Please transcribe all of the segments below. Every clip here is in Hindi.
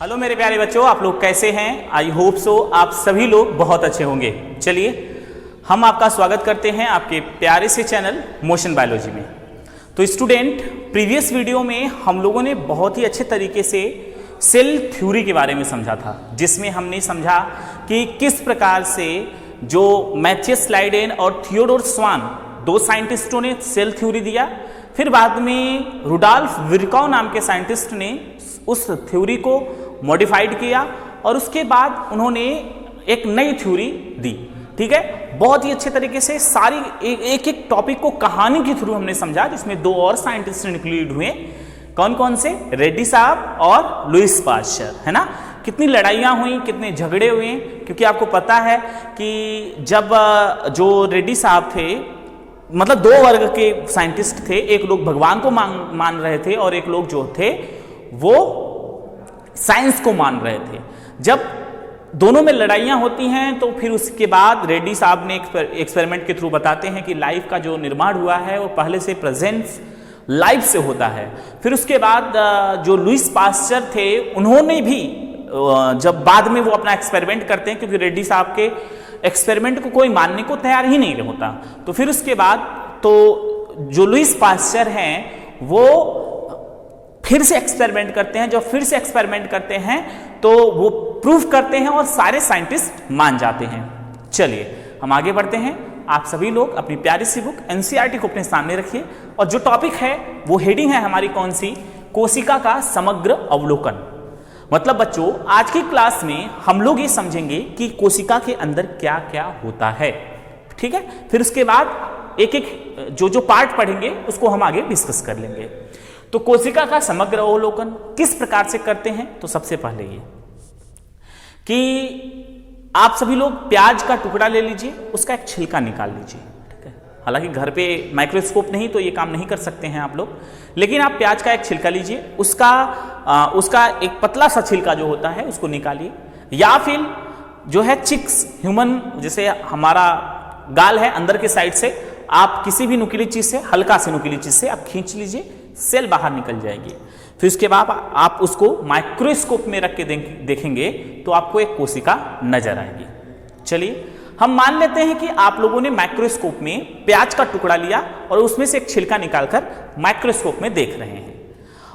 हेलो मेरे प्यारे बच्चों, आप लोग कैसे हैं? आई होप सो आप सभी लोग बहुत अच्छे होंगे। चलिए हम आपका स्वागत करते हैं आपके प्यारे से चैनल मोशन बायोलॉजी में। तो स्टूडेंट, प्रीवियस वीडियो में हम लोगों ने बहुत ही अच्छे तरीके से सेल थ्योरी के बारे में समझा था, जिसमें हमने समझा कि किस प्रकार से जो मैथियस लाइडेन और थियोडोर स्वान दो साइंटिस्टों ने सेल थ्योरी दिया, फिर बाद में रुडोल्फ विर्चॉव नाम के साइंटिस्ट ने उस थ्योरी को मॉडिफाइड किया और उसके बाद उन्होंने एक नई थ्योरी दी। ठीक है, बहुत ही अच्छे तरीके से सारी एक एक टॉपिक को कहानी के थ्रू हमने समझा, जिसमें दो और साइंटिस्ट इंक्लूड हुए। कौन कौन से? रेड्डी साहब और लुईस पाश्चर, है ना। कितनी लड़ाइयाँ हुई, कितने झगड़े हुए, क्योंकि आपको पता है कि जब जो रेड्डी साहब थे, मतलब दो वर्ग के साइंटिस्ट थे, एक लोग भगवान को मान रहे थे और एक लोग जो थे वो साइंस को मान रहे थे। जब दोनों में लड़ाइयाँ होती हैं तो फिर उसके बाद रेड्डी साहब ने एक्सपेरिमेंट के थ्रू बताते हैं कि लाइफ का जो निर्माण हुआ है वो पहले से प्रेजेंस लाइफ से होता है। फिर उसके बाद जो लुईस पाश्चर थे, उन्होंने भी जब बाद में वो अपना एक्सपेरिमेंट करते हैं, क्योंकि रेड्डी साहब के एक्सपेरिमेंट को कोई मानने को तैयार ही नहीं होता, तो फिर उसके बाद तो जो लुईस पाश्चर हैं वो फिर से एक्सपेरिमेंट करते हैं। जब फिर से एक्सपेरिमेंट करते हैं तो वो प्रूफ करते हैं और सारे साइंटिस्ट मान जाते हैं। चलिए हम आगे बढ़ते हैं। आप सभी लोग अपनी प्यारी सी बुक एनसीईआरटी को अपने सामने रखिए और जो टॉपिक है वो हेडिंग है हमारी कौन सी? कोशिका का समग्र अवलोकन। मतलब बच्चों, आज की क्लास में हम लोग ये समझेंगे कि कोशिका के अंदर क्या क्या होता है। ठीक है, फिर उसके बाद एक एक जो पार्ट पढ़ेंगे उसको हम आगे डिस्कस कर लेंगे। तो कोशिका का समग्र अवलोकन किस प्रकार से करते हैं? तो सबसे पहले ये कि आप सभी लोग प्याज का टुकड़ा ले लीजिए, उसका एक छिलका निकाल लीजिए। ठीक है, हालांकि घर पे माइक्रोस्कोप नहीं तो ये काम नहीं कर सकते हैं आप लोग, लेकिन आप प्याज का एक छिलका लीजिए, उसका एक पतला सा छिलका जो होता है उसको निकालिए, या फिर जो है चिक्स ह्यूमन, जैसे हमारा गाल है अंदर के साइड से, आप किसी भी नुकीली चीज से, हल्का से नुकीली चीज से आप खींच लीजिए, सेल बाहर निकल जाएगी। फिर उसके बाद आप उसको माइक्रोस्कोप में रख के देखेंगे तो आपको एक कोशिका नजर आएगी। चलिए हम मान लेते हैं कि आप लोगों ने माइक्रोस्कोप में प्याज का टुकड़ा लिया और उसमें से एक छिलका निकालकर माइक्रोस्कोप में देख रहे हैं।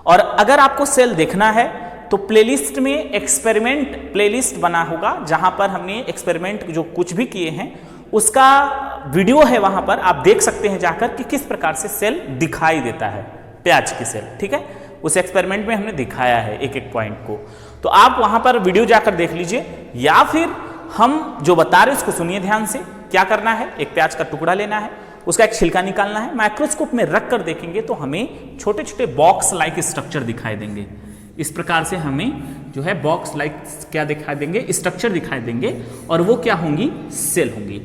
और अगर आपको सेल देखना है तो प्लेलिस्ट में एक्सपेरिमेंट प्लेलिस्ट बना होगा, जहां पर हमने एक्सपेरिमेंट जो कुछ भी किए हैं उसका वीडियो है, वहां पर आप देख सकते हैं जाकर कि किस प्रकार से सेल दिखाई देता है, प्याज की सेल। ठीक है, उस एक्सपेरिमेंट में हमने दिखाया है एक एक पॉइंट को, तो आप वहां पर वीडियो जाकर देख लीजिए, या फिर हम जो बता रहे उसको सुनिए ध्यान से। क्या करना है? एक प्याज का टुकड़ा लेना है, उसका एक छिलका निकालना है, माइक्रोस्कोप में रख कर देखेंगे तो हमें छोटे छोटे बॉक्स लाइक स्ट्रक्चर दिखाई देंगे। इस प्रकार से हमें जो है बॉक्स लाइक क्या दिखाई देंगे? स्ट्रक्चर दिखाई देंगे, और वो क्या होंगी? सेल होंगी।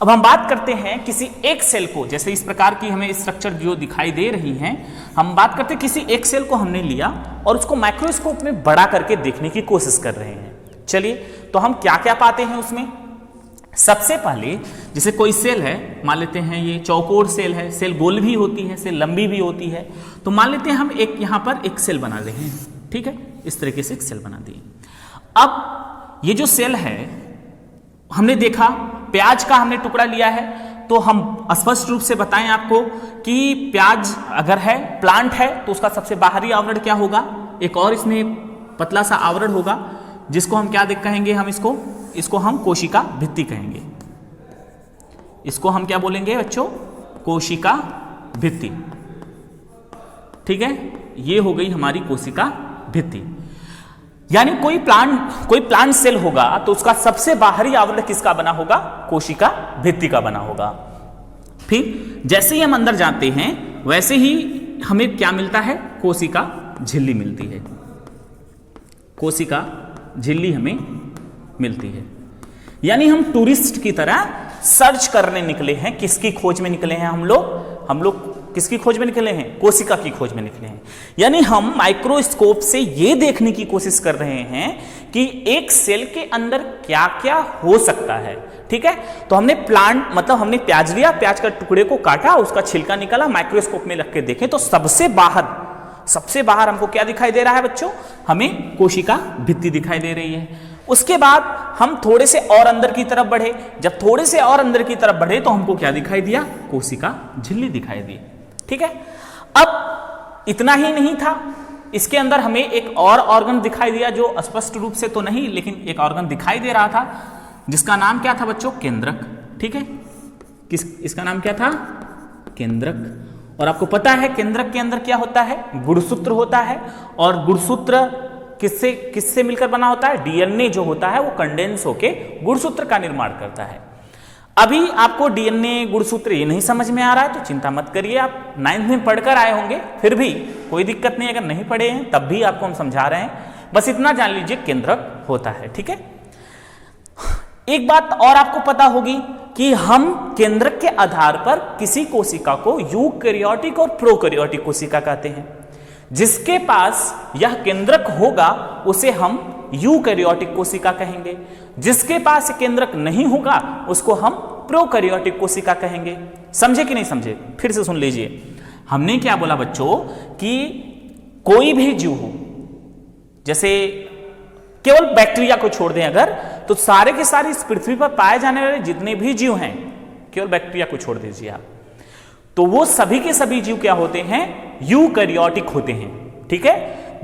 अब हम बात करते हैं किसी एक सेल को, जैसे इस प्रकार की हमें स्ट्रक्चर जो दिखाई दे रही हैं, हम बात करते हैं किसी एक सेल को हमने लिया और उसको माइक्रोस्कोप में बड़ा करके देखने की कोशिश कर रहे हैं। चलिए तो हम क्या क्या पाते हैं उसमें? सबसे पहले जैसे कोई सेल है, मान लेते हैं ये चौकोर सेल है, सेल गोल भी होती है, सेल लंबी भी होती है, तो मान लेते हैं हम एक यहाँ पर एक सेल बना रहे हैं। ठीक है, इस तरीके से एक सेल बना दिए। अब ये जो सेल है, हमने देखा प्याज का हमने टुकड़ा लिया है, तो हम स्पष्ट रूप से बताएं आपको कि प्याज अगर है, प्लांट है, तो उसका सबसे बाहरी आवरण क्या होगा? एक और इसमें पतला सा आवरण होगा, जिसको हम क्या कहेंगे? हम इसको हम कोशिका भित्ति कहेंगे। इसको हम क्या बोलेंगे बच्चों? कोशिका भित्ति। ठीक है, ये हो गई हमारी कोशिका भित्ति। यानी कोई प्लांट सेल होगा तो उसका सबसे बाहरी आवरण किसका बना होगा? कोशिका भित्ति का बना होगा। फिर जैसे ही हम अंदर जाते हैं वैसे ही हमें क्या मिलता है? कोशिका झिल्ली मिलती है। कोशिका झिल्ली हमें मिलती है। यानी हम टूरिस्ट की तरह सर्च करने निकले हैं। किसकी खोज में निकले हैं हम लोग किसकी खोज में निकले हैं? कोशिका की खोज में निकले हैं। यानी हम माइक्रोस्कोप से यह देखने की कोशिश कर रहे हैं कि एक सेल के अंदर क्या क्या हो सकता है। ठीक है, तो हमने हमने प्याज लिया, प्याज का टुकड़े को काटा, उसका छिलका निकाला, माइक्रोस्कोप में रख के देखें तो सबसे बाहर सबसे बाहर हमको क्या दिखाई दे रहा है बच्चों? हमें कोशिका भित्ति दिखाई दे रही है। उसके बाद हम थोड़े से और अंदर की तरफ बढ़े। जब थोड़े से और अंदर की तरफ बढ़े तो हमको क्या दिखाई दिया? कोशिका झिल्ली दिखाई दी। ठीक है, अब इतना ही नहीं था, इसके अंदर हमें एक और ऑर्गन दिखाई दिया, जो स्पष्ट रूप से तो नहीं लेकिन एक ऑर्गन दिखाई दे रहा था, जिसका नाम क्या था बच्चों? केंद्रक। ठीक है, इसका नाम क्या था? केंद्रक। और आपको पता है केंद्रक के अंदर क्या होता है? गुणसूत्र होता है। और गुणसूत्र किससे मिलकर बना होता है? डीएनए जो होता है वो कंडेंस होके गुणसूत्र का निर्माण करता है। अभी आपको डीएनए गुणसूत्र ये नहीं समझ में आ रहा है तो चिंता मत करिए, आप 9th में पढ़कर आए होंगे, फिर भी कोई दिक्कत नहीं, अगर नहीं पढ़े हैं तब भी आपको हम समझा रहे हैं, बस इतना जान लीजिए केंद्रक होता है। ठीक है, एक बात और आपको पता होगी कि हम केंद्रक के आधार पर किसी कोशिका को यूकैरियोटिक और प्रोकैरियोटिक कोशिका कहते हैं। जिसके पास यह केंद्रक होगा उसे हम यूकैरियोटिक कोशिका कहेंगे, जिसके पास केंद्रक नहीं होगा उसको हम प्रोकैरियोटिक कोशिका कहेंगे। समझे कि नहीं समझे? फिर से सुन लीजिए, हमने क्या बोला बच्चों कि कोई भी जीव हो, जैसे केवल बैक्टीरिया को छोड़ दें अगर, तो सारे के सारे इस पृथ्वी पर पाए जाने वाले जितने भी जीव हैं, केवल बैक्टीरिया को छोड़ दीजिए आप, तो वो सभी के सभी जीव क्या होते हैं? यूकैरियोटिक होते हैं। ठीक है,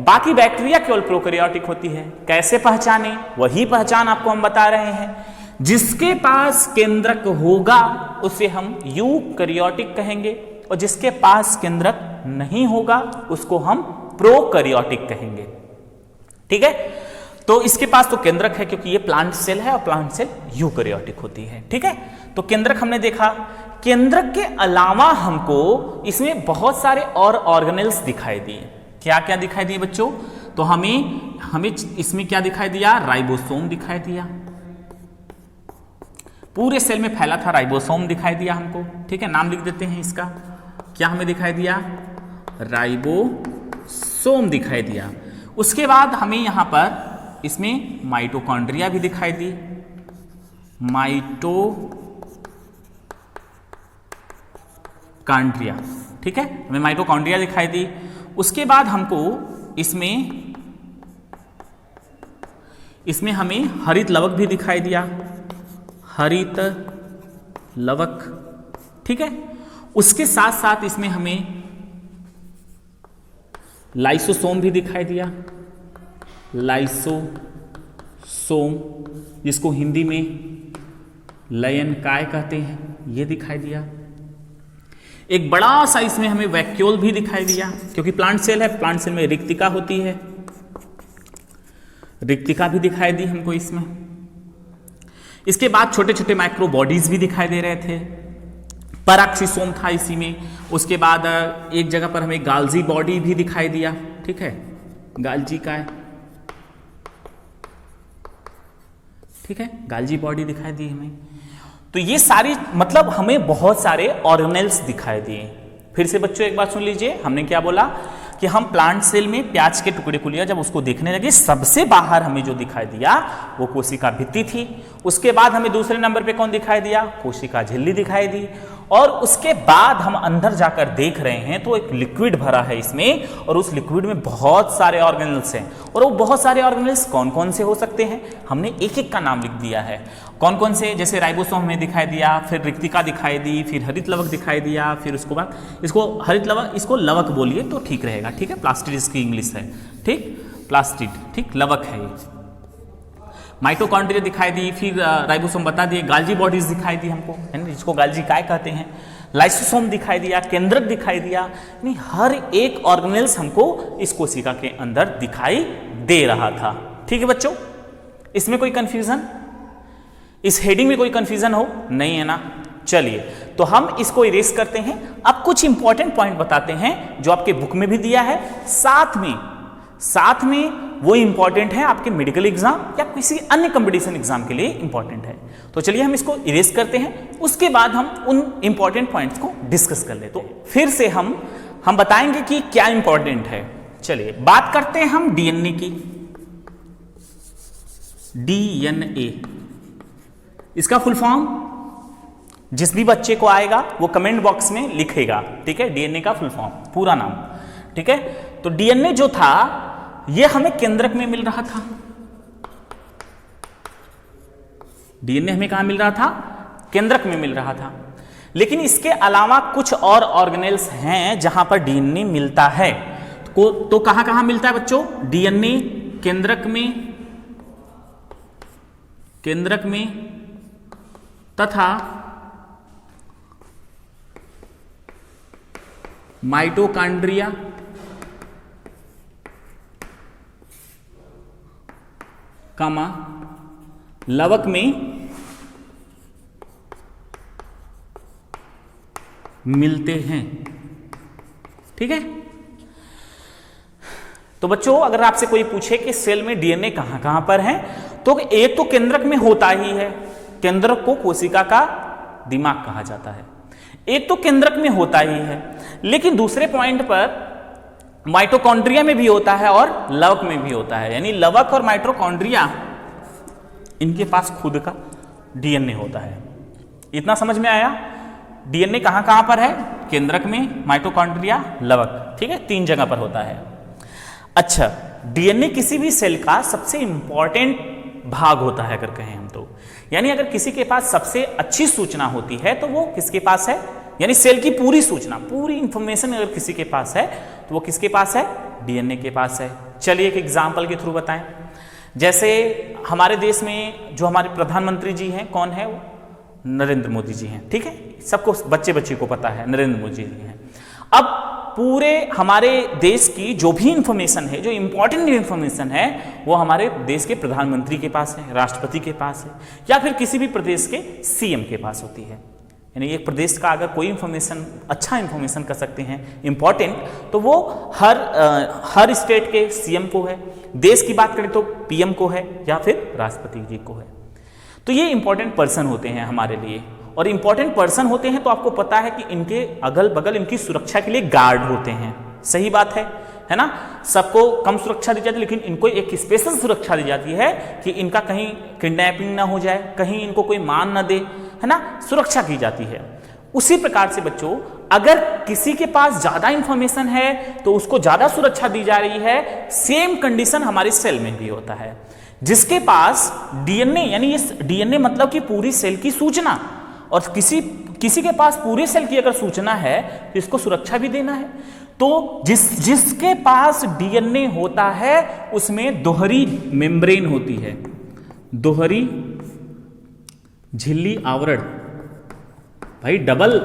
बाकी बैक्टीरिया केवल प्रोकैरियोटिक होती है। कैसे पहचाने? वही पहचान आपको हम बता रहे हैं। जिसके पास केंद्रक होगा उसे हम यूकैरियोटिक कहेंगे, और जिसके पास केंद्रक नहीं होगा उसको हम प्रोकैरियोटिक कहेंगे। ठीक है, तो इसके पास तो केंद्रक है क्योंकि ये प्लांट सेल है और प्लांट सेल यूकैरियोटिक होती है। ठीक है, तो केंद्रक हमने देखा। केंद्रक के अलावा हमको इसमें बहुत सारे और ऑर्गेनेल्स दिखाई दिए। क्या क्या दिखाई दिए बच्चों? तो हमें इसमें क्या दिखाई दिया? राइबोसोम दिखाई दिया। पूरे सेल में फैला था राइबोसोम दिखाई दिया हमको। ठीक है, नाम लिख देते हैं इसका। क्या हमें दिखाई दिया? राइबोसोम दिखाई दिया। उसके बाद हमें यहां पर इसमें माइटोकॉन्ड्रिया भी दिखाई दी। माइटोकॉन्ड्रिया, ठीक है, हमें माइटोकॉन्ड्रिया दिखाई दी। उसके बाद हमको इसमें हमें हरित लवक भी दिखाई दिया, हरित लवक। ठीक है, उसके साथ साथ इसमें हमें लाइसोसोम भी दिखाई दिया, लाइसोसोम, जिसको हिंदी में लयनकाय कहते हैं, यह दिखाई दिया। एक बड़ा सा इसमें हमें वैक्यूल भी दिखाई दिया, क्योंकि प्लांट सेल है, प्लांट सेल में रिक्तिका होती है, रिक्तिका भी दिखाई दी हमको इसमें। इसके बाद छोटे छोटे माइक्रो बॉडीज भी दिखाई दे रहे थे, पैराक्सीसोम था इसी में। उसके बाद एक जगह पर हमें गाल्जी बॉडी भी दिखाई दिया। ठीक है, गाल्जी का है, ठीक है, गाल्जी बॉडी दिखाई दी हमें। तो ये सारी मतलब हमें बहुत सारे ऑर्गेनेल्स दिखाई दिए। फिर से बच्चों एक बात सुन लीजिए, हमने क्या बोला कि हम प्लांट सेल में प्याज के टुकड़े को लिया, जब उसको देखने लगे सबसे बाहर हमें जो दिखाई दिया वो कोशिका भित्ति थी। उसके बाद हमें दूसरे नंबर पे कौन दिखाई दिया? कोशिका झिल्ली दिखाई दी। और उसके बाद हम अंदर जाकर देख रहे हैं तो एक लिक्विड भरा है इसमें, और उस लिक्विड में बहुत सारे ऑर्गेनेल्स हैं। और वो बहुत सारे ऑर्गेनेल्स कौन कौन से हो सकते हैं? हमने एक एक का नाम लिख दिया है। कौन कौन से? जैसे राइबोसोम हमें दिखाई दिया, फिर रिक्तिका दिखाई दी, फिर हरित लवक दिखाई दिया, फिर उसके बाद इसको हरित लवक, इसको लवक बोलिए तो ठीक रहेगा। ठीक है, प्लास्टिड इसकी इंग्लिश है, ठीक, प्लास्टिड, ठीक, लवक है ये। माइटोकॉन्ड्रिया दिखाई दी, फिर राइबोसोम बता दिए, गाल्जी बॉडीज दिखाई दी हमको, है ना, जिसको गाल्जी काय कहते हैं, लाइसोसोम दिखाई दिया, केंद्रक दिखाई दिया। यानी हर एक ऑर्गेनेल्स हमको इस कोशिका के अंदर दिखाई दे रहा था। ठीक है बच्चों, इसमें कोई कंफ्यूजन, इस हेडिंग में कोई कंफ्यूजन हो नहीं है ना? चलिए, तो हम इसको इरेज करते हैं। अब कुछ इंपॉर्टेंट पॉइंट बताते हैं जो आपके बुक में भी दिया है, साथ में वो इंपॉर्टेंट है आपके मेडिकल एग्जाम या किसी अन्य कंपटीशन एग्जाम के लिए इंपॉर्टेंट है। तो चलिए हम इसको इरेज करते हैं, उसके बाद हम उन इंपॉर्टेंट पॉइंट्स को डिस्कस कर लेते हैं। तो फिर से हम बताएंगे कि क्या इंपॉर्टेंट है। चलिए बात करते हैं हम डीएनए की। डीएनए, इसका फुल फॉर्म जिस भी बच्चे को आएगा वो कमेंट बॉक्स में लिखेगा। ठीक है, डीएनए का फुल फॉर्म, पूरा नाम ठीक है। तो डीएनए जो था ये हमें केंद्रक में मिल रहा था, डीएनए हमें कहां मिल रहा था? केंद्रक में मिल रहा था। लेकिन इसके अलावा कुछ और ऑर्गेनेल्स हैं जहां पर डीएनए मिलता है। तो कहां कहां मिलता है बच्चों? डीएनए केंद्रक में तथा माइटोकॉन्ड्रिया कामा लवक में मिलते हैं। ठीक है। तो बच्चों अगर आपसे कोई पूछे कि सेल में डीएनए कहां कहां पर है, तो एक तो केंद्रक में होता ही है, केंद्रक को कोशिका का दिमाग कहा जाता है, एक तो केंद्रक में होता ही है। लेकिन दूसरे पॉइंट पर माइटोकॉन्ड्रिया में भी होता है और लवक में भी होता है, यानी लवक और माइटोकॉन्ड्रिया इनके पास खुद का डीएनए होता है। इतना समझ में आया? डीएनए कहां कहां पर है? केंद्रक में, माइटोकॉन्ड्रिया, लवक। ठीक है, 3 जगह पर होता है। अच्छा, डीएनए किसी भी सेल का सबसे इंपॉर्टेंट भाग होता है अगर कहें हम तो, यानी अगर किसी के पास सबसे अच्छी सूचना होती है तो वो किसके पास है? यानी सेल की पूरी सूचना, पूरी इंफॉर्मेशन अगर किसी के पास है तो वो किसके पास है? डीएनए के पास है। चलिए एक एग्जांपल के थ्रू बताएं। जैसे हमारे देश में जो हमारे प्रधानमंत्री जी हैं, कौन है वो? नरेंद्र मोदी जी हैं। ठीक है, सबको बच्चे को पता है नरेंद्र मोदी जी हैं। अब पूरे हमारे देश की जो भी इंफॉर्मेशन है, जो इंपॉर्टेंट इंफॉर्मेशन है, वो हमारे देश के प्रधानमंत्री के पास है, राष्ट्रपति के पास है, या फिर किसी भी प्रदेश के सीएम के पास होती है। यानी एक प्रदेश का अगर कोई इंफॉर्मेशन, अच्छा इंफॉर्मेशन कर सकते हैं इंपॉर्टेंट, तो वो हर स्टेट के सीएम को है। देश की बात करें तो पीएम को है या फिर राष्ट्रपति जी को है। तो ये इंपॉर्टेंट पर्सन होते हैं हमारे लिए, और इंपॉर्टेंट पर्सन होते हैं तो आपको पता है कि इनके अगल बगल इनकी सुरक्षा के लिए गार्ड होते हैं। सही बात है ना? सबको कम सुरक्षा दी जाती है, लेकिन इनको एक स्पेशल सुरक्षा दी जाती है कि इनका कहीं किडनैपिंग ना हो जाए, कहीं इनको कोई मान ना दे, है ना? सुरक्षा की जाती है। उसी प्रकार से बच्चों, अगर किसी के पास ज्यादा इंफॉर्मेशन है तो उसको ज्यादा सुरक्षा दी जा रही है। सेम कंडीशन हमारे सेल में भी होता है। जिसके पास डीएनए, यानी इस डीएनए मतलब कि पूरी सेल की सूचना, और किसी के पास पूरे सेल की अगर सूचना है तो इसको सुरक्षा भी देना है। तो जिसके पास डीएनए होता है उसमें दोहरी मेम्ब्रेन होती है, दोहरी झिल्ली आवरण। भाई डबल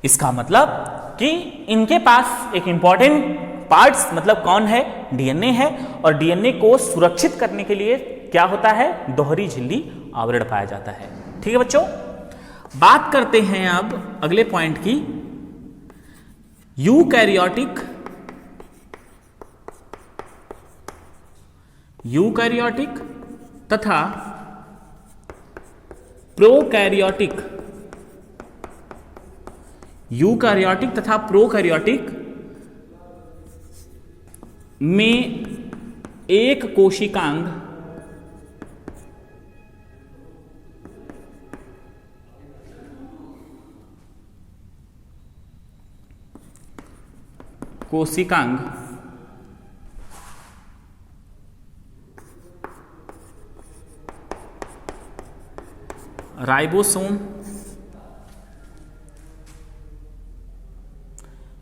इसका मतलब कि इनके पास एक इंपॉर्टेंट पार्ट्स, मतलब कौन है? डीएनए है। और डीएनए को सुरक्षित करने के लिए क्या होता है? दोहरी झिल्ली आवरण पाया जाता है। ठीक है बच्चों, बात करते हैं अब अगले पॉइंट की। यूकैरियोटिक तथा प्रोकैरियोटिक, यूकैरियोटिक तथा प्रोकैरियोटिक में एक कोशिकांग राइबोसोम,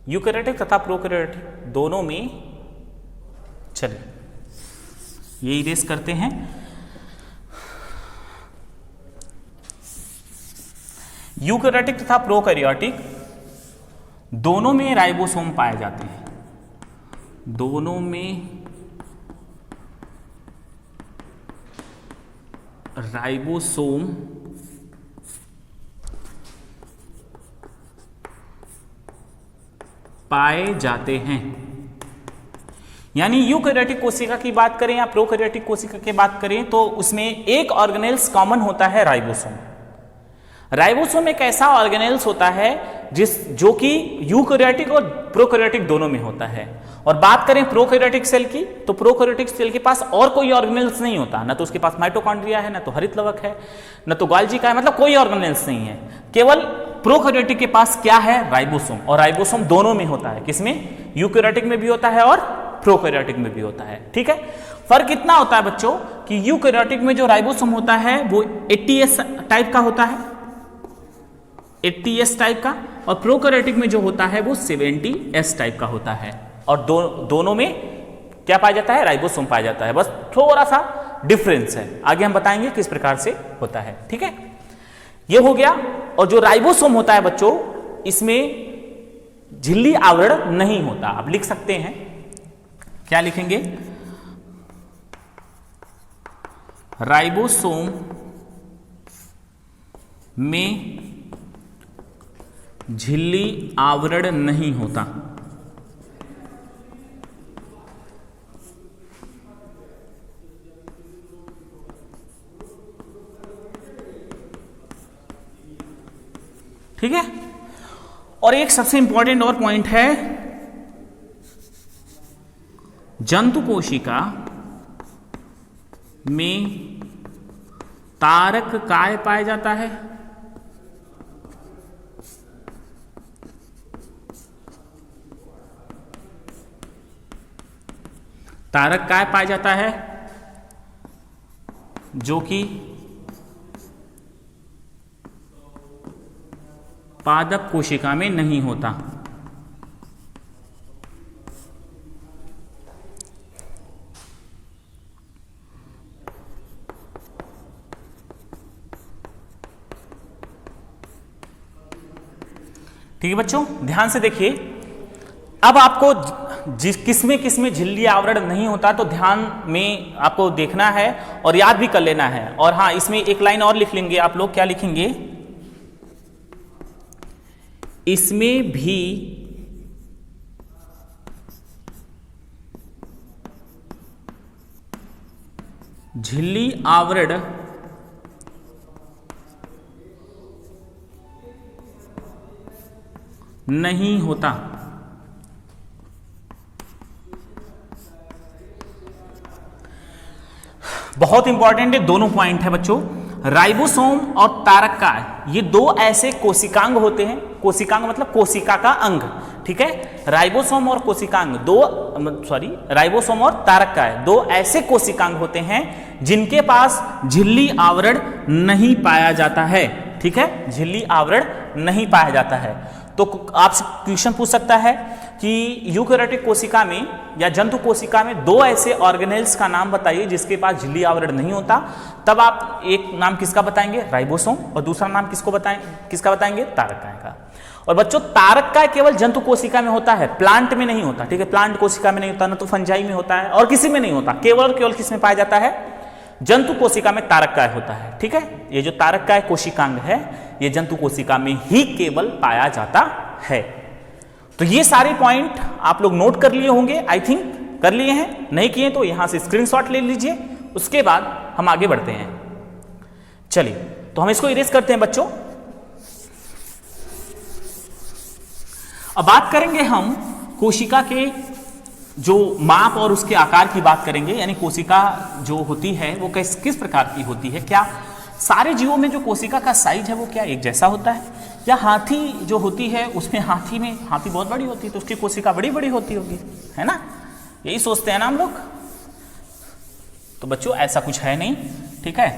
यूकैरियोटिक तथा प्रोकैरियोटिक दोनों में, चलिए ये इरेज करते हैं। यूकैरियोटिक तथा प्रोकैरियोटिक दोनों में राइबोसोम पाए जाते हैं, दोनों में राइबोसोम पाए जाते हैं। यानी यूकैरियोटिक कोशिका की बात करें या प्रोकैरियोटिक कोशिका की बात करें तो उसमें एक ऑर्गेनेल्स कॉमन होता है, राइबोसोम। राइबोसोम एक ऐसा ऑर्गेनेल्स होता है जो कि यूकैरियोटिक और प्रोकैरियोटिक दोनों में होता है, और बात करें प्रोकैरियोटिक सेल की, तो प्रोकैरियोटिक सेल के पास और कोई ऑर्गेनेल्स नहीं होता, ना तो उसके पास माइटोकॉन्ड्रिया है, ना तो हरित लवक है, ना तो गोल्गी का है, मतलब कोई ऑर्गेनेल्स नहीं है। केवल प्रोकैरियोटिक के पास क्या है, राइबोसोम, और राइबोसोम दोनों में होता है, किसमें, यूकैरियोटिक में भी होता है और प्रोकैरियोटिक में भी होता है। ठीक है, फर्क इतना होता है बच्चों कि यूकैरियोटिक में जो राइबोसोम होता है वो 80S टाइप का होता है, 80S टाइप का, और प्रोकैरियोटिक में जो होता है वो 70S टाइप का होता है। और दोनों में क्या पाया जाता है, राइबोसोम पाया जाता है, बस थोड़ा सा डिफरेंस है, आगे हम बताएंगे किस प्रकार से होता है। ठीक है, ये हो गया। और जो राइबोसोम होता है बच्चों, इसमें झिल्ली आवरण नहीं होता। आप लिख सकते हैं, क्या लिखेंगे, राइबोसोम में झिल्ली आवरण नहीं होता। ठीक है, और एक सबसे इंपॉर्टेंट और पॉइंट है, जंतु कोशिका में तारक काय पाया जाता है। तारक काय पाया जाता है जो कि पादप कोशिका में नहीं होता। ठीक है बच्चों, ध्यान से देखिए। अब आपको किसमें झिल्ली आवरण नहीं होता, तो ध्यान में आपको देखना है और याद भी कर लेना है। और हाँ, इसमें एक लाइन और लिख लेंगे आप लोग, क्या लिखेंगे, इसमें भी झिल्ली आवरण नहीं होता। बहुत इंपॉर्टेंट है, दोनों पॉइंट है बच्चों। राइबोसोम और तारक काय, ये दो ऐसे कोशिकांग होते हैं। कोशिकांग मतलब कोशिका का अंग। ठीक है, राइबोसोम और कोशिकांग राइबोसोम और तारक काय दो ऐसे कोशिकांग होते हैं जिनके पास झिल्ली आवरण नहीं पाया जाता है। ठीक है, झिल्ली आवरण नहीं पाया जाता है। तो आपसे क्वेश्चन पूछ सकता है कि यूकैरियोटिक कोशिका में या जंतु कोशिका में दो ऐसे ऑर्गेनेल्स का नाम बताइए जिसके पास झिल्ली आवरण नहीं होता। तब आप एक नाम किसका बताएंगे, राइबोसोम, और दूसरा नाम किसका बताएंगे, तारक काय का। और बच्चों, तारक काय केवल जंतु कोशिका में होता है, प्लांट में नहीं होता। ठीक है, प्लांट कोशिका में नहीं होता, ना तो फंजाई में होता है और किसी में नहीं होता। केवल किस में पाया जाता है, जंतु कोशिका में तारक काय होता है। ठीक है, ये जो तारक काय कोशिकांग है, ये जंतु कोशिका में ही केवल पाया जाता है। तो ये सारे पॉइंट आप लोग नोट कर लिए होंगे, आई थिंक कर लिए हैं, नहीं किए तो यहां से स्क्रीनशॉट ले लीजिए। उसके बाद हम आगे बढ़ते हैं। चलिए, तो हम इसको इरेज करते हैं बच्चों। अब बात करेंगे हम कोशिका के जो माप और उसके आकार की बात करेंगे, यानी कोशिका जो होती है वो किस प्रकार की होती है। क्या सारे जीवों में जो कोशिका का साइज है वो क्या एक जैसा होता है, या हाथी जो होती है उसमें हाथी बहुत बड़ी होती है तो उसकी कोशिका बड़ी बड़ी होती होगी, है ना, यही सोचते हैं ना हम लोग। तो बच्चों ऐसा कुछ है नहीं। ठीक है,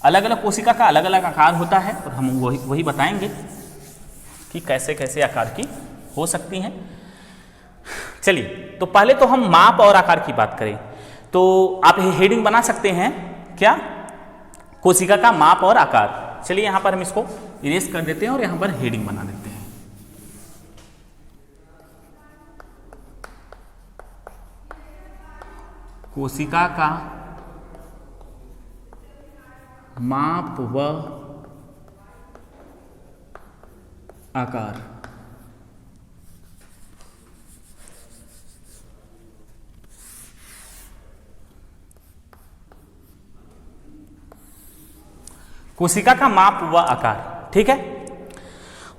अलग अलग कोशिका का अलग अलग आकार होता है और हम वही बताएंगे कि कैसे कैसे आकार की हो सकती हैं। चलिए, तो पहले तो हम माप और आकार की बात करें तो आप हेडिंग बना सकते हैं, क्या, कोशिका का माप और आकार। चलिए, यहां पर हम इसको इरेज कर देते हैं और यहां पर हेडिंग बना देते हैं। कोशिका का माप व आकार। कोशिका का माप व आकार। ठीक है,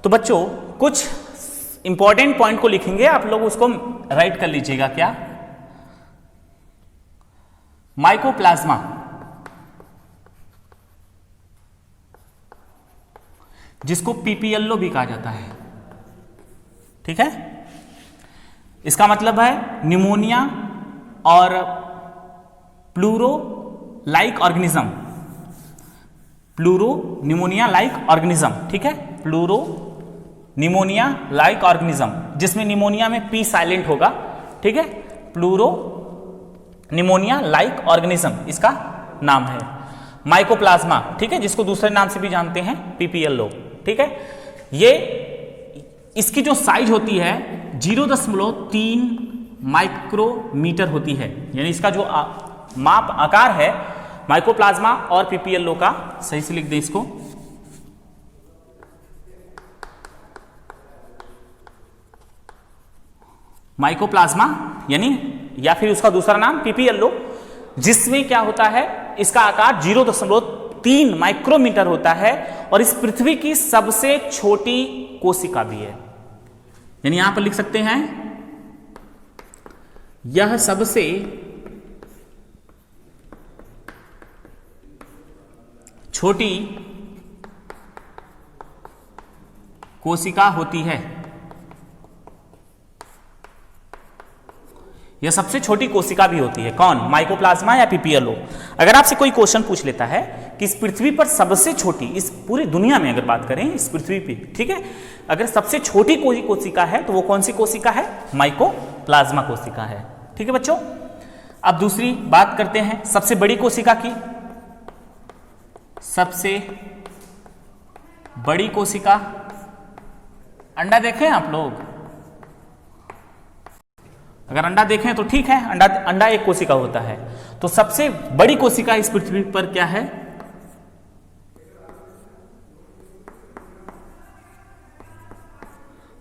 तो बच्चों कुछ इंपॉर्टेंट पॉइंट को लिखेंगे, आप लोग उसको राइट कर लीजिएगा। क्या? माइकोप्लाज्मा, जिसको पीपीएलओ भी कहा जाता है, ठीक है। इसका मतलब है न्यूमोनिया और pleuro like organism, pleuro pneumonia like organism, ठीक है। प्लूरो न्यूमोनिया लाइक ऑर्गेनिज्म, जिसमें न्यूमोनिया में पी साइलेंट होगा, ठीक है। प्लूरो न्यूमोनिया लाइक ऑर्गेनिज्म इसका नाम है। माइकोप्लाज्मा, ठीक है, जिसको दूसरे नाम से भी जानते हैं पीपीएलओ, ठीक है। ये इसकी जो साइज होती है 0.3 माइक्रोमीटर होती है, यानी इसका जो माप आकार है माइकोप्लाज्मा और पीपीएलओ का, सही से लिख दें इसको, माइकोप्लाज्मा यानी या फिर उसका दूसरा नाम पीपीएलओ, जिसमें क्या होता है इसका आकार 0.3 माइक्रोमीटर होता है और इस पृथ्वी की सबसे छोटी कोशिका भी है। यानी यहां पर लिख सकते हैं यह सबसे छोटी कोशिका होती है। यह सबसे छोटी कोशिका भी होती है। कौन? माइकोप्लाज्मा या पीपीएलओ। अगर आपसे कोई क्वेश्चन पूछ लेता है कि इस पृथ्वी पर सबसे छोटी, इस पूरी दुनिया में अगर बात करें इस पृथ्वी पे, ठीक है, अगर सबसे छोटी कोई कोशिका है तो वो कौन सी कोशिका है? माइकोप्लाज्मा कोशिका है, ठीक है बच्चों। अब दूसरी बात करते हैं सबसे बड़ी कोशिका की। सबसे बड़ी कोशिका, अंडा देखें आप लोग, अगर अंडा देखें तो ठीक है, अंडा एक कोशिका होता है। तो सबसे बड़ी कोशिका इस पृथ्वी पर क्या है?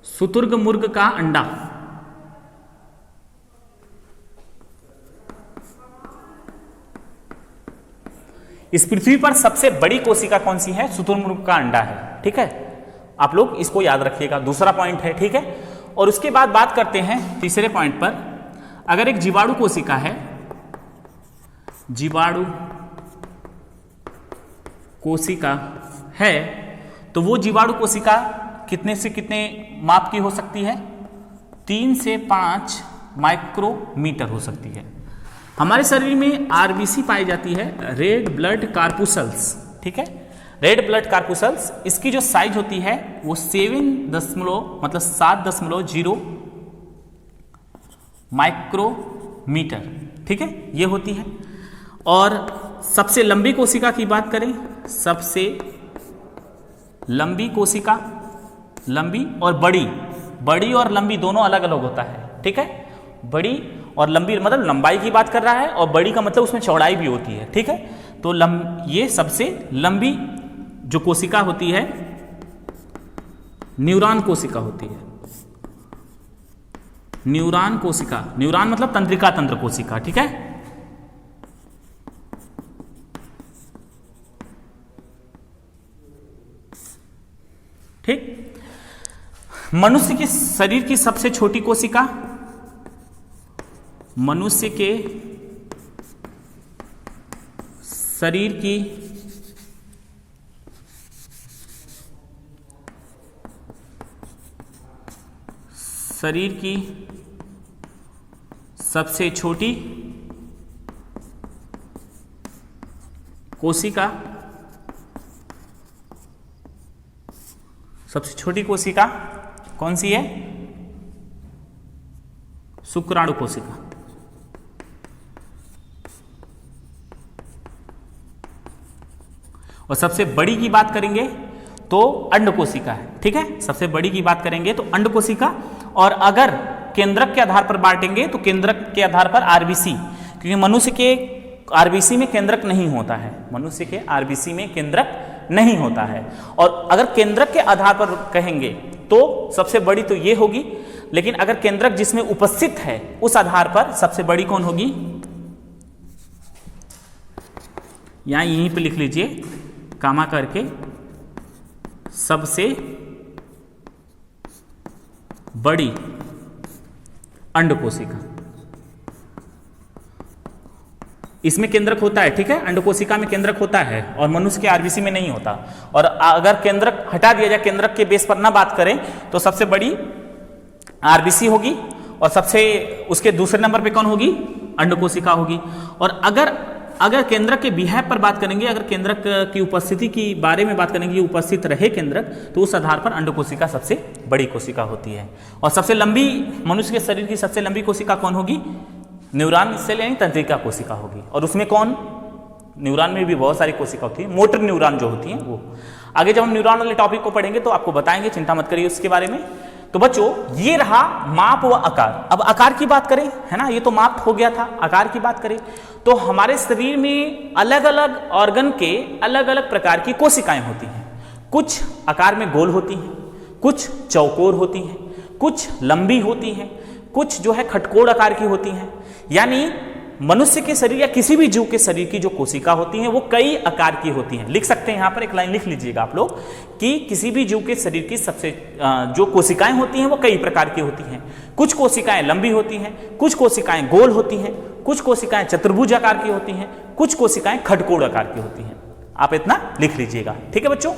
शुतुरमुर्ग का अंडा। इस पृथ्वी पर सबसे बड़ी कोशिका कौन सी है? शुतुरमुर्ग का अंडा है, ठीक है। आप लोग इसको याद रखिएगा, दूसरा पॉइंट है, ठीक है। और उसके बाद बात करते हैं तीसरे पॉइंट पर। अगर एक जीवाणु कोशिका है, जीवाणु कोशिका है, तो वो जीवाणु कोशिका कितने से कितने माप की हो सकती है? 3 से 5 माइक्रोमीटर हो सकती है। हमारे शरीर में आरबीसी पाई जाती है, रेड ब्लड कार्पुसल्स, ठीक है, रेड ब्लड कार्पुसल्स। इसकी जो साइज होती है वो 7.0 माइक्रोमीटर, ठीक है, ये होती है। और सबसे लंबी कोशिका की बात करें, सबसे लंबी कोशिका, लंबी और बड़ी, बड़ी और लंबी दोनों अलग अलग होता है, ठीक है। बड़ी और लंबी मतलब लंबाई की बात कर रहा है, और बड़ी का मतलब उसमें चौड़ाई भी होती है, ठीक है। तो ये सबसे लंबी जो कोशिका होती है न्यूरॉन कोशिका होती है। न्यूरॉन कोशिका, न्यूरॉन मतलब तंत्रिका तंत्र कोशिका, ठीक है। ठीक। मनुष्य के शरीर की सबसे छोटी कोशिका, मनुष्य के शरीर की सबसे छोटी कोशिका, सबसे छोटी कोशिका कौन सी है? शुक्राणु कोशिका। और सबसे बड़ी की बात करेंगे तो अंड कोशिका है, ठीक है। सबसे बड़ी की बात करेंगे तो अंड कोशिका। और अगर केंद्रक के आधार पर बांटेंगे तो केंद्रक के आधार पर आरबीसी, क्योंकि मनुष्य के आरबीसी में केंद्रक नहीं होता है, मनुष्य के आरबीसी में केंद्रक नहीं होता है। और अगर केंद्रक के आधार पर कहेंगे तो सबसे बड़ी तो ये होगी, लेकिन अगर केंद्रक जिसमें उपस्थित है उस आधार पर सबसे बड़ी कौन होगी? यहीं पे लिख लीजिए कामा करके, सबसे बड़ी अंडकोशिका, इसमें केंद्रक होता है, ठीक है, अंडकोशिका में केंद्रक होता है और मनुष्य के आरबीसी में नहीं होता। और अगर केंद्रक हटा दिया जाए, केंद्रक के बेस पर ना बात करें, तो सबसे बड़ी आरबीसी होगी और सबसे उसके दूसरे नंबर पे कौन होगी, अंडकोशिका होगी। और अगर केंद्रक के बिहेव पर बात करेंगे, अगर केंद्रक की उपस्थिति की बारे में बात करेंगे, उपस्थित रहे केंद्रक, तो उस आधार पर अंडकोशिका सबसे बड़ी कोशिका होती है। और सबसे लंबी, मनुष्य के शरीर की सबसे लंबी कोशिका कौन होगी, न्यूरॉन सेल यानी तंत्रिका कोशिका होगी। और उसमें कौन, न्यूरॉन में भी बहुत सारी कोशिका होती है, मोटर न्यूरॉन जो होती है वो। आगे जब हम न्यूरॉन वाले टॉपिक को पढ़ेंगे तो आपको बताएंगे, चिंता मत करिए उसके बारे में। तो बच्चों ये रहा माप व आकार। अब आकार की बात करें, है ना, ये तो माप हो गया था। आकार की बात करें तो हमारे शरीर में अलग अलग ऑर्गन के अलग अलग प्रकार की कोशिकाएं होती हैं। कुछ आकार में गोल होती हैं, कुछ चौकोर होती हैं, कुछ लंबी होती हैं, कुछ जो है खटकोड़ आकार की होती हैं। यानी मनुष्य के शरीर या किसी भी जीव के शरीर की जो कोशिका होती हैं वो कई आकार की होती हैं। लिख सकते हैं, यहाँ पर एक लाइन लिख लीजिएगा आप लोग कि किसी भी जीव के शरीर की सबसे जो कोशिकाएं होती हैं वो कई प्रकार की होती हैं। कुछ कोशिकाएं लंबी होती हैं, कुछ कोशिकाएं गोल होती हैं, कुछ कोशिकाएं चतुर्भुज आकार की होती हैं, कुछ कोशिकाएं खटकोड़ आकार की होती हैं। आप इतना लिख लीजिएगा, ठीक है बच्चों।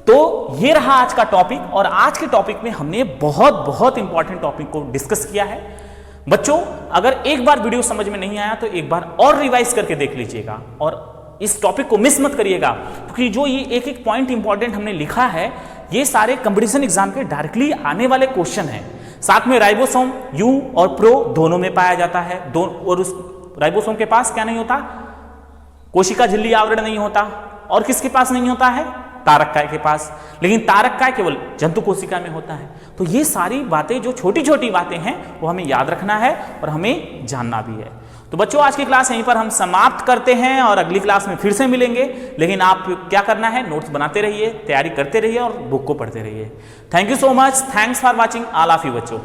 तो ये रहा आज का टॉपिक, और आज के टॉपिक में हमने बहुत बहुत इंपॉर्टेंट टॉपिक को डिस्कस किया है। बच्चों अगर एक बार वीडियो समझ में नहीं आया तो एक बार और रिवाइज करके देख लीजिएगा और इस टॉपिक को मिस मत करिएगा, क्योंकि जो ये एक एक पॉइंट इंपॉर्टेंट हमने लिखा है ये सारे कंपटीशन एग्जाम के डायरेक्टली आने वाले क्वेश्चन हैं। साथ में राइबोसोम यू और प्रो दोनों में पाया जाता है, और उस राइबोसोम के पास क्या नहीं होता, कोशिका झिल्ली आवरण नहीं होता। और किसके पास नहीं होता है, तारककाय के पास। लेकिन तारककाय केवल जंतु कोशिका में होता है। तो ये सारी बातें जो छोटी छोटी बातें हैं वो हमें याद रखना है और हमें जानना भी है। तो बच्चों आज की क्लास यहीं पर हम समाप्त करते हैं और अगली क्लास में फिर से मिलेंगे। लेकिन आप क्या करना है, नोट्स बनाते रहिए, तैयारी करते रहिए और बुक को पढ़ते रहिए। Thank you so much, thanks for watching all of you बच्चों।